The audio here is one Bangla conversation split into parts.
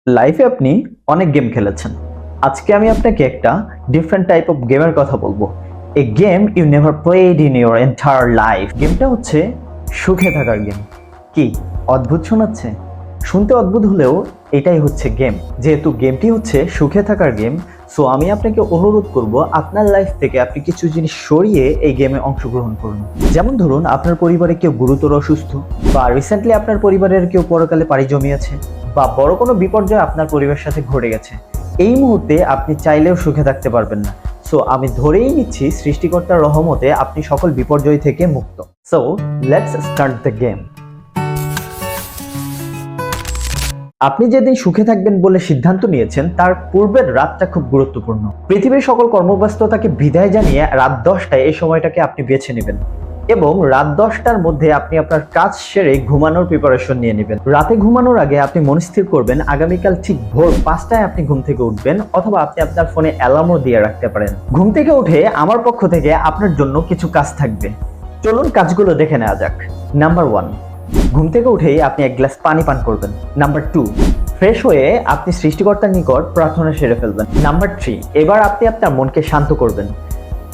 লাইফে আপনি অনেক গেম খেলেছেন। আজকে আমি আপনাকে একটা ডিফারেন্ট টাইপ অফ গেমের কথা বলবো। A game you never played in your entire life. গেমটা হচ্ছে সুখে থাকার গেম। কি অদ্ভুত শোনাচ্ছে? শুনতে অদ্ভুত হলেও এটাই হচ্ছে গেম। যেহেতু গেমটি হচ্ছে সুখে থাকার গেম, সো আমি আপনাকে অনুরোধ করব আপনার লাইফ থেকে আপনি কিছু জিনিস সরিয়ে এই গেমে অংশগ্রহণ করুন। যেমন ধরুন, আপনার পরিবারে কেউ গুরুতর অসুস্থ, বা রিসেন্টলি আপনার পরিবারের কেউ পরকালে পাড়ি জমিয়েছে, বা বড় কোনো বিপর্যয় আপনার পরিবারের সাথে ঘটে গেছে। এই মুহূর্তে আপনি চাইলেও সুখে থাকতে পারবেন না। সো আমি ধরেই নিচ্ছি সৃষ্টিকর্তার রহমতে আপনি সকল বিপর্যয় থেকে মুক্ত। So let's start the game. আপনি যেদিন সুখে থাকবেন বলে সিদ্ধান্ত নিয়েছেন, তার পূর্বের রাতটা খুব গুরুত্বপূর্ণ। পৃথিবীর সকল কর্মব্যস্ততাকে বিদায় জানিয়ে রাত 10টায় এই সময়টাকে আপনি বেছে নেবেন, এবং রাত 10টার মধ্যে আপনি আপনার কাজ সেরে ঘুমানোর প্রিপারেশন নিয়ে নেবেন। রাতে ঘুমানোর আগে আপনি মন স্থির করবেন আগামীকাল ঠিক ভোর 5টায় আপনি ঘুম থেকে উঠবেন, অথবা আপনি আপনার ফোনে অ্যালার্মও দিয়ে রাখতে পারেন। ঘুম থেকে উঠে আমার পক্ষ থেকে আপনার জন্য কিছু কাজ থাকবে। চলুন কাজগুলো দেখে নেওয়া যাক। নাম্বার 1, ঘুম থেকে উঠেই আপনি এক গ্লাস পানি পান করবেন। নাম্বার 2, ফ্রেশ হয়ে আপনি সৃষ্টিকর্তার নিকট প্রার্থনা সেরে ফেলবেন। নাম্বার 3, এবার আপনি আপনার মনকে শান্ত করবেন।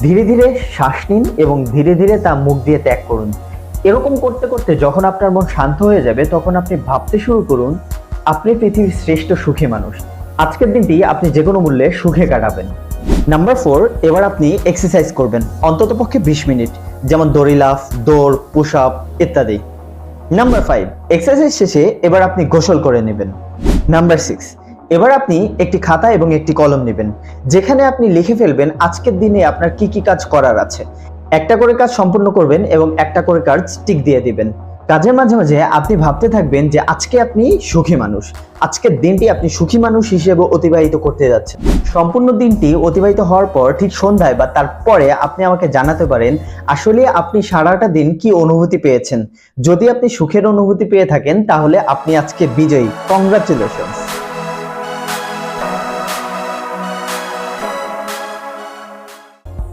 ধীরে ধীরে শ্বাস নিন এবং ধীরে ধীরে তা মুখ দিয়ে ত্যাগ করুন। এরকম করতে করতে যখন আপনার মন শান্ত হয়ে যাবে, তখন আপনি ভাবতে শুরু করুন আপনি পৃথিবীর শ্রেষ্ঠ সুখী মানুষ। আজকের দিনটি আপনি যে কোনো মূল্যে সুখে কাটাবেন। নাম্বার 4, এবার আপনি এক্সারসাইজ করবেন অন্ততপক্ষে 20 মিনিট, যেমন দড়ি লাফ, দৌড়, পুশ আপ ইত্যাদি। নাম্বার 5, এক্সারসাইজ শেষে এবার আপনি গোসল করে নেবেন। নাম্বার 6, এবার আপনি একটি খাতা এবং একটি কলম নেবেন, যেখানে আপনি লিখে ফেলবেন আজকের দিনে আপনার কি কি কাজ করার আছে। একটা করে কাজ সম্পূর্ণ করবেন এবং একটা করে কাজ টিক দিয়ে দিবেন। কাজের মাঝে মাঝে আপনি ভাবতে থাকবেন যে আজকে আপনি সুখী মানুষ, আজকের দিনটি আপনি সুখী মানুষ হিসেবে অতিবাহিত করতে যাচ্ছেন। সম্পূর্ণ দিনটি অতিবাহিত হওয়ার পর ঠিক সন্ধ্যায় বা তারপরে আপনি আমাকে জানাতে পারেন আসলে আপনি সারাটা দিন কি অনুভূতি পেয়েছেন। যদি আপনি সুখের অনুভূতি পেয়ে থাকেন, তাহলে আপনি আজকে বিজয়ী। কংগ্রাচুলেশনস।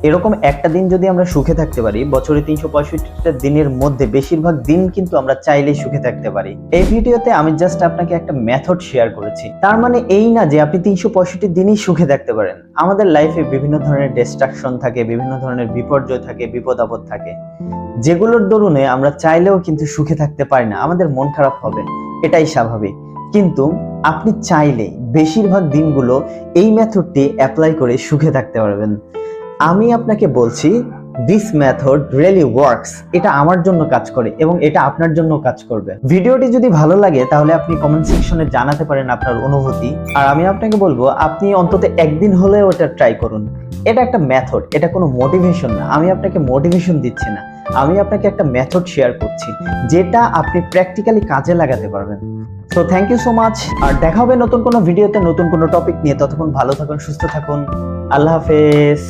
এরকম একটা দিন যদি আমরা সুখে থাকতে পারি, বছরে 365টা দিনের মধ্যে বেশিরভাগ দিন কিন্তু আমরা চাইলেই সুখে থাকতে পারি। এই ভিডিওতে আমি জাস্ট আপনাকে একটা মেথড শেয়ার করেছি। তার মানে এই না যে আপনি 365 দিনই সুখে থাকতে পারেন। আমাদের লাইফে বিভিন্ন ধরনের ডিস্ট্রাকশন থাকে, বিভিন্ন ধরনের বিপর্যয় থাকে, বিপদ আপদ থাকে, যেগুলোর দরুনে আমরা চাইলেও কিন্তু সুখে থাকতে পারি না। আমাদের মন খারাপ হবে, এটাই স্বাভাবিক। কিন্তু আপনি চাইলে বেশিরভাগ দিনগুলো এই মেথডটি অ্যাপ্লাই করে সুখে থাকতে পারবেন। আমি আপনাকে বলছি, দিস মেথড রিয়েলি ওয়ার্কস। এটা আমার জন্য কাজ করে এবং এটা আপনার জন্য কাজ করবে। ভিডিওটি যদি ভালো লাগে, তাহলে আপনি কমেন্ট সেকশনে জানাতে পারেন আপনার অনুভূতি। আর আমি আপনাকে বলবো আপনি অন্তত একদিন হলেও ওটা ট্রাই করুন। এটা একটা মেথড, এটা কোনো মোটিভেশন না। আমি আপনাকে মোটিভেশন দিচ্ছি না, আমি আপনাকে একটা মেথড শেয়ার করছি যেটা আপনি প্র্যাকটিক্যালি কাজে লাগাতে পারবেন। So thank you so much. আর দেখা হবে নতুন কোনো ভিডিওতে, নতুন কোনো টপিক নিয়ে। ততক্ষণ ভালো থাকুন, সুস্থ থাকুন। আল্লাহ হাফেজ।